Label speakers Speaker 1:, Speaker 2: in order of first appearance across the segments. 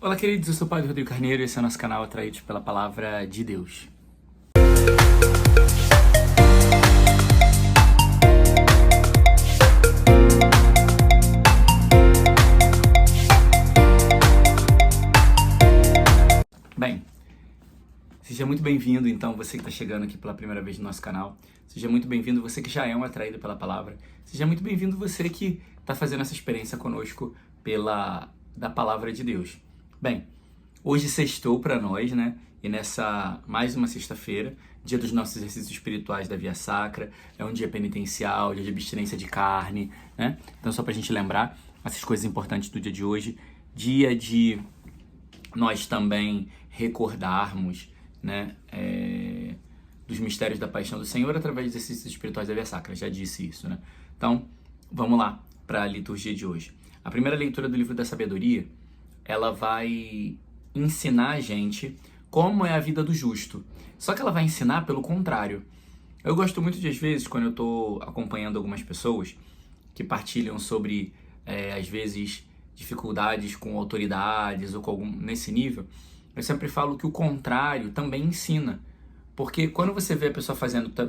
Speaker 1: Olá, queridos, eu sou o Padre Rodrigo Carneiro e esse é o nosso canal Atraídos pela Palavra de Deus. Bem, seja muito bem-vindo, então, você que está chegando aqui pela primeira vez no nosso canal. Seja muito bem-vindo você que já é um atraído pela palavra. Seja muito bem-vindo você que está fazendo essa experiência conosco da palavra de Deus. Bem, hoje sextou para nós, né? E nessa mais uma sexta-feira, dia dos nossos exercícios espirituais da Via Sacra, é um dia penitencial, dia de abstinência de carne, né? Então, só para a gente lembrar essas coisas importantes do dia de hoje, dia de nós também recordarmos, né, dos mistérios da paixão do Senhor através dos exercícios espirituais da Via Sacra, já disse isso, né? Então, vamos lá para a liturgia de hoje. A primeira leitura do livro da sabedoria, ela vai ensinar a gente como é a vida do justo. Só que ela vai ensinar pelo contrário. Eu gosto muito de, às vezes, quando eu estou acompanhando algumas pessoas que partilham sobre, às vezes, dificuldades com autoridades ou com algum nesse nível, eu sempre falo que o contrário também ensina. Porque quando você vê a pessoa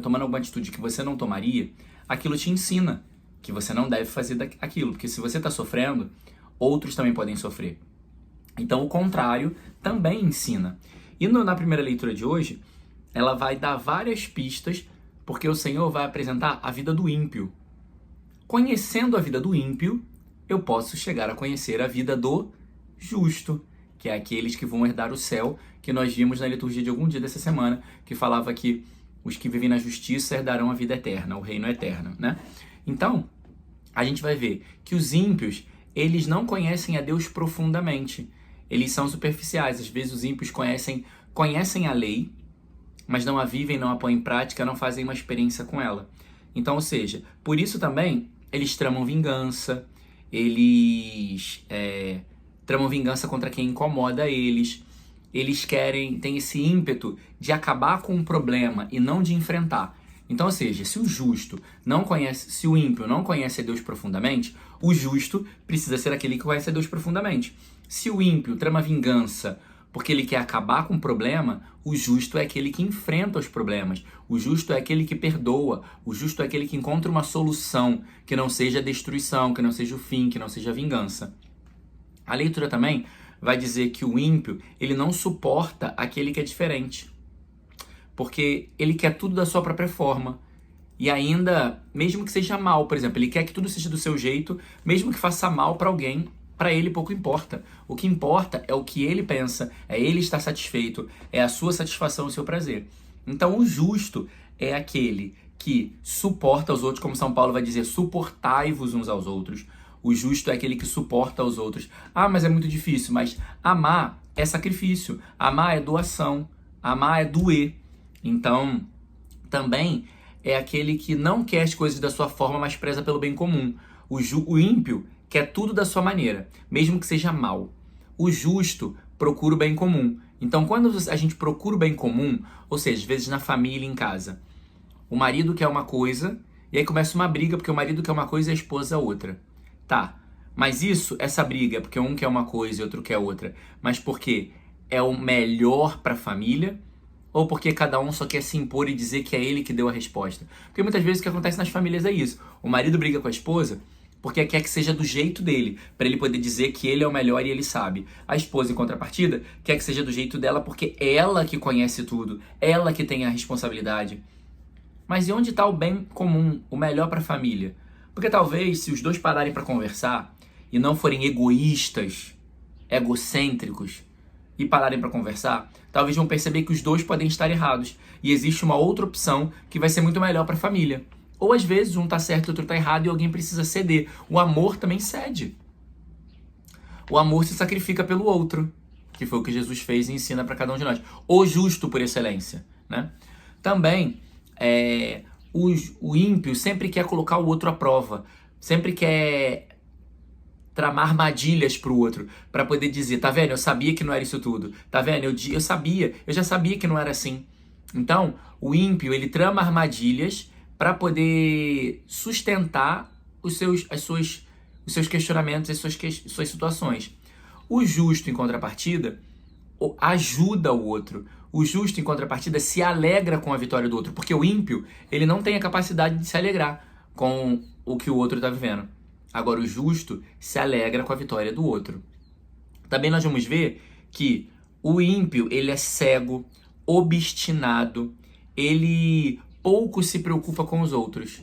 Speaker 1: tomando alguma atitude que você não tomaria, aquilo te ensina que você não deve fazer aquilo. Porque se você está sofrendo, outros também podem sofrer. Então o contrário também ensina. E na primeira leitura de hoje, ela vai dar várias pistas, porque o Senhor vai apresentar a vida do ímpio. Conhecendo a vida do ímpio, eu posso chegar a conhecer a vida do justo, que é aqueles que vão herdar o céu, que nós vimos na liturgia de algum dia dessa semana, que falava que os que vivem na justiça herdarão a vida eterna, o reino eterno, né? Então, a gente vai ver que os ímpios, eles não conhecem a Deus profundamente. Eles são superficiais. Às vezes os ímpios conhecem a lei, mas não a vivem, não a põem em prática, não fazem uma experiência com ela. Então, ou seja, por isso também eles tramam vingança, tramam vingança contra quem incomoda eles têm esse ímpeto de acabar com um problema e não de enfrentar. Então, ou seja, se o ímpio não conhece a Deus profundamente, o justo precisa ser aquele que conhece a Deus profundamente. Se o ímpio trama vingança porque ele quer acabar com o problema, o justo é aquele que enfrenta os problemas. O justo é aquele que perdoa. O justo é aquele que encontra uma solução que não seja a destruição, que não seja o fim, que não seja a vingança. A leitura também vai dizer que o ímpio, ele não suporta aquele que é diferente. Porque ele quer tudo da sua própria forma. E ainda, mesmo que seja mal, por exemplo, ele quer que tudo seja do seu jeito, mesmo que faça mal para alguém, para ele pouco importa. O que importa é o que ele pensa, é ele estar satisfeito, é a sua satisfação, o seu prazer. Então o justo é aquele que suporta os outros, como São Paulo vai dizer, suportai-vos uns aos outros. O justo é aquele que suporta os outros. Ah, mas é muito difícil. Mas amar é sacrifício, amar é doação, amar é doer. Então, também é aquele que não quer as coisas da sua forma, mas preza pelo bem comum. O ímpio quer tudo da sua maneira, mesmo que seja mal. O justo procura o bem comum. Então, quando a gente procura o bem comum, ou seja, às vezes na família, em casa, o marido quer uma coisa, e aí começa uma briga porque o marido quer uma coisa e a esposa outra. Tá, mas essa briga é porque um quer uma coisa e outro quer outra, mas porque é o melhor para a família, ou porque cada um só quer se impor e dizer que é ele que deu a resposta? Porque muitas vezes o que acontece nas famílias é isso. O marido briga com a esposa porque quer que seja do jeito dele, para ele poder dizer que ele é o melhor e ele sabe. A esposa, em contrapartida, quer que seja do jeito dela porque ela que conhece tudo, ela que tem a responsabilidade. Mas e onde está o bem comum, o melhor para a família? Porque talvez, se os dois pararem para conversar e não forem egoístas, egocêntricos, e pararem para conversar, talvez vão perceber que os dois podem estar errados. E existe uma outra opção que vai ser muito melhor para a família. Ou às vezes um tá certo e o outro tá errado e alguém precisa ceder. O amor também cede. O amor se sacrifica pelo outro, que foi o que Jesus fez e ensina para cada um de nós. O justo por excelência, né? Também, o ímpio sempre quer colocar o outro à prova. Sempre quer tramar armadilhas pro outro, para poder dizer, tá vendo, eu sabia que não era isso tudo, tá vendo, eu já sabia que não era assim. Então, o ímpio, ele trama armadilhas para poder sustentar os seus questionamentos, as suas situações. O justo, em contrapartida, ajuda o outro. O justo, em contrapartida, se alegra com a vitória do outro, porque o ímpio, ele não tem a capacidade de se alegrar com o que o outro está vivendo. Agora, o justo se alegra com a vitória do outro. Também nós vamos ver que o ímpio, ele é cego, obstinado, ele pouco se preocupa com os outros.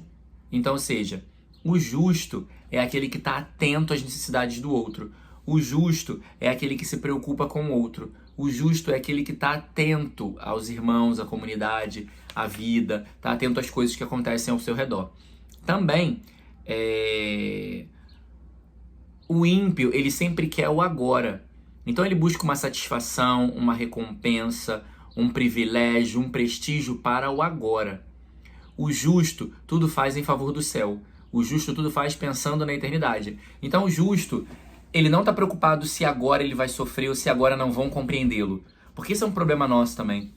Speaker 1: Então, ou seja, o justo é aquele que está atento às necessidades do outro. O justo é aquele que se preocupa com o outro. O justo é aquele que está atento aos irmãos, à comunidade, à vida, está atento às coisas que acontecem ao seu redor. Também, o ímpio, ele sempre quer o agora. Então ele busca uma satisfação, uma recompensa, um privilégio, um prestígio para o agora. O justo tudo faz em favor do céu. O justo tudo faz pensando na eternidade. Então o justo, ele não está preocupado se agora ele vai sofrer ou se agora não vão compreendê-lo. Porque isso é um problema nosso também.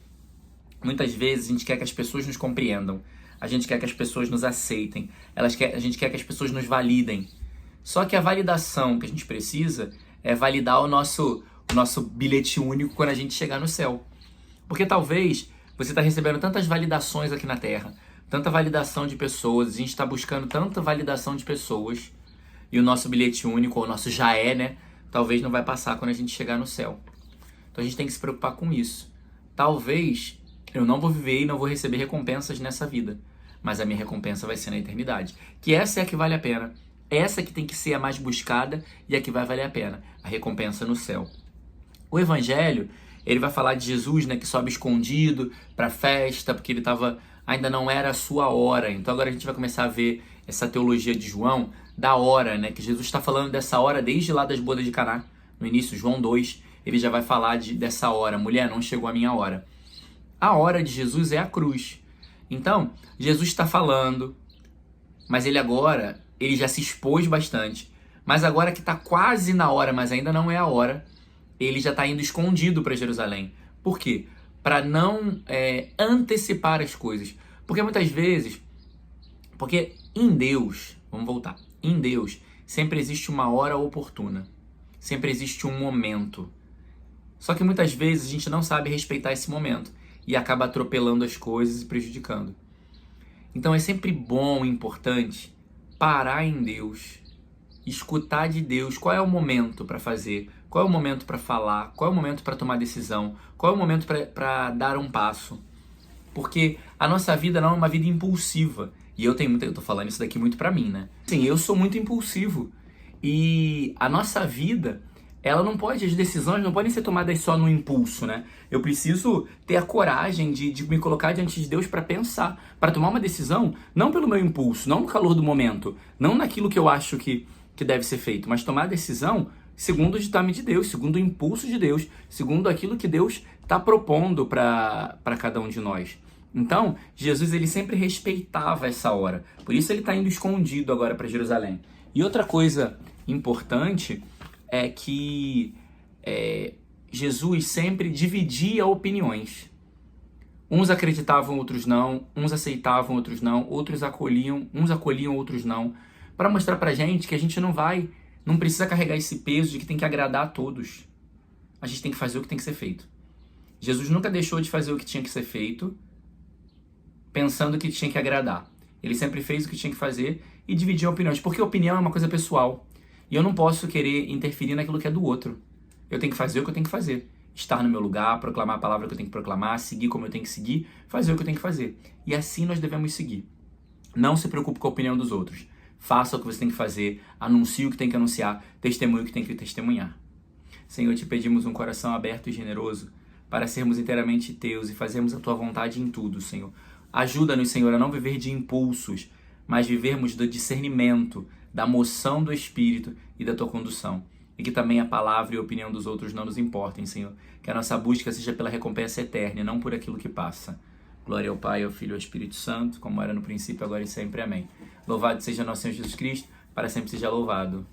Speaker 1: Muitas vezes a gente quer que as pessoas nos compreendam. A gente quer que as pessoas nos aceitem. A gente quer que as pessoas nos validem. Só que a validação que a gente precisa é validar o nosso bilhete único quando a gente chegar no céu. Porque talvez você está recebendo tantas validações aqui na Terra, tanta validação de pessoas, a gente está buscando tanta validação de pessoas, e o nosso bilhete único, ou o nosso já é, né? Talvez não vai passar quando a gente chegar no céu. Então a gente tem que se preocupar com isso. Talvez eu não vou viver e não vou receber recompensas nessa vida, mas a minha recompensa vai ser na eternidade. Que essa é a que vale a pena. Essa que tem que ser a mais buscada e a que vai valer a pena. A recompensa no céu. O Evangelho, ele vai falar de Jesus, né, que sobe escondido para a festa, porque ele ainda não era a sua hora. Então agora a gente vai começar a ver essa teologia de João da hora, né, que Jesus está falando dessa hora desde lá das bodas de Caná. No início, João 2, ele já vai falar dessa hora. Mulher, não chegou a minha hora. A hora de Jesus é a cruz. Então, Jesus está falando, mas ele já se expôs bastante. Mas agora que está quase na hora, mas ainda não é a hora, ele já está indo escondido para Jerusalém. Por quê? Para não antecipar as coisas. Porque muitas vezes, em Deus, vamos voltar, em Deus sempre existe uma hora oportuna. Sempre existe um momento. Só que muitas vezes a gente não sabe respeitar esse momento e acaba atropelando as coisas e prejudicando. Então é sempre bom e importante parar em Deus, escutar de Deus qual é o momento para fazer, qual é o momento para falar, qual é o momento para tomar decisão, qual é o momento para dar um passo. Porque a nossa vida não é uma vida impulsiva. E eu tô falando isso daqui muito para mim, né? Sim, eu sou muito impulsivo. E a nossa vida, as decisões não podem ser tomadas só no impulso, né? Eu preciso ter a coragem de me colocar diante de Deus para pensar, para tomar uma decisão, não pelo meu impulso, não no calor do momento, não naquilo que eu acho que deve ser feito, mas tomar a decisão segundo o ditame de Deus, segundo o impulso de Deus, segundo aquilo que Deus está propondo para cada um de nós. Então, Jesus ele sempre respeitava essa hora, por isso ele está indo escondido agora para Jerusalém. E outra coisa importante é que Jesus sempre dividia opiniões. Uns acreditavam, outros não. Uns aceitavam, outros não. Outros acolhiam, uns acolhiam, outros não. Para mostrar pra gente que a gente não precisa carregar esse peso de que tem que agradar a todos. A gente tem que fazer o que tem que ser feito. Jesus nunca deixou de fazer o que tinha que ser feito pensando que tinha que agradar. Ele sempre fez o que tinha que fazer e dividia opiniões. Porque opinião é uma coisa pessoal. E eu não posso querer interferir naquilo que é do outro. Eu tenho que fazer o que eu tenho que fazer. Estar no meu lugar, proclamar a palavra que eu tenho que proclamar, seguir como eu tenho que seguir, fazer o que eu tenho que fazer. E assim nós devemos seguir. Não se preocupe com a opinião dos outros. Faça o que você tem que fazer, anuncie o que tem que anunciar, testemunhe o que tem que testemunhar. Senhor, te pedimos um coração aberto e generoso para sermos inteiramente teus e fazermos a tua vontade em tudo, Senhor. Ajuda-nos, Senhor, a não viver de impulsos, mas vivermos do discernimento, da moção do Espírito e da tua condução. E que também a palavra e a opinião dos outros não nos importem, Senhor. Que a nossa busca seja pela recompensa eterna e não por aquilo que passa. Glória ao Pai, ao Filho e ao Espírito Santo, como era no princípio, agora e sempre. Amém. Louvado seja nosso Senhor Jesus Cristo, para sempre seja louvado.